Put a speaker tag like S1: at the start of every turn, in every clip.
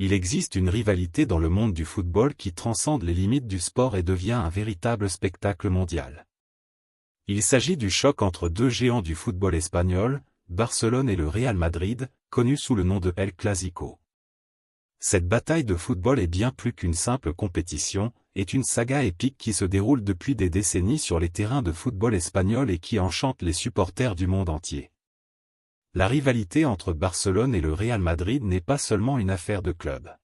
S1: Il existe une rivalité dans le monde du football qui transcende les limites du sport et devient un véritable spectacle mondial. Il s'agit du choc entre deux géants du football espagnol, Barcelone et le Real Madrid, connu sous le nom de El Clásico. Cette bataille de football est bien plus qu'une simple compétition, est une saga épique qui se déroule depuis des décennies sur les terrains de football espagnol et qui enchante les supporters du monde entier. La rivalité entre Barcelone et le Real Madrid n'est pas seulement une affaire de club.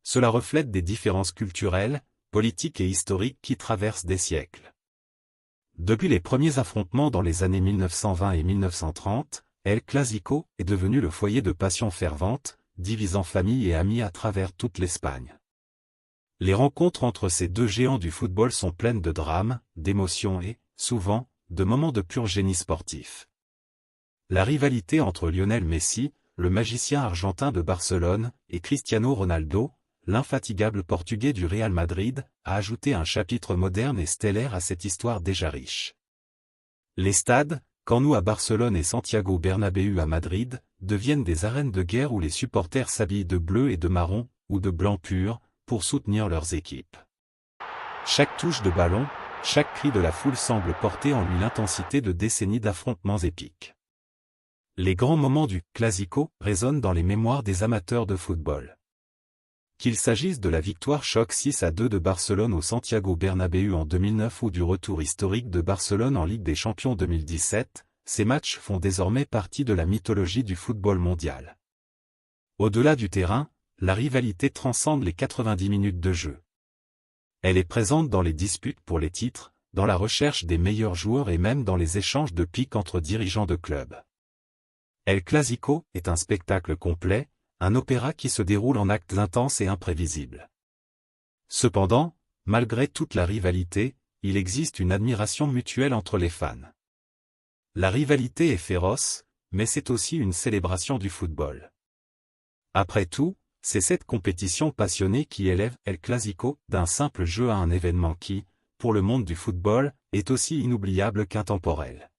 S1: Cela reflète des différences culturelles, politiques et historiques qui traversent des siècles. Depuis les premiers affrontements dans les années 1920 et 1930, El Clásico est devenu le foyer de passions ferventes, divisant familles et amis à travers toute l'Espagne. Les rencontres entre ces deux géants du football sont pleines de drames, d'émotions et, souvent, de moments de pur génie sportif. La rivalité entre Lionel Messi, le magicien argentin de Barcelone, et Cristiano Ronaldo, l'infatigable Portugais du Real Madrid, a ajouté un chapitre moderne et stellaire à cette histoire déjà riche. Les stades, Camp Nou à Barcelone et Santiago Bernabéu à Madrid, deviennent des arènes de guerre où les supporters s'habillent de bleu et de marron, ou de blanc pur, pour soutenir leurs équipes. Chaque touche de ballon, chaque cri de la foule semble porter en lui l'intensité de décennies d'affrontements épiques. Les grands moments du Clásico résonnent dans les mémoires des amateurs de football. Qu'il s'agisse de la victoire choc 6-2 de Barcelone au Santiago Bernabéu en 2009 ou du retour historique de Barcelone en Ligue des Champions 2017, ces matchs font désormais partie de la mythologie du football mondial. Au-delà du terrain, la rivalité transcende les 90 minutes de jeu. Elle est présente dans les disputes pour les titres, dans la recherche des meilleurs joueurs et même dans les échanges de piques entre dirigeants de clubs. El Clásico est un spectacle complet, un opéra qui se déroule en actes intenses et imprévisibles. Cependant, malgré toute la rivalité, il existe une admiration mutuelle entre les fans. La rivalité est féroce, mais c'est aussi une célébration du football. Après tout, c'est cette compétition passionnée qui élève El Clásico d'un simple jeu à un événement qui, pour le monde du football, est aussi inoubliable qu'intemporel.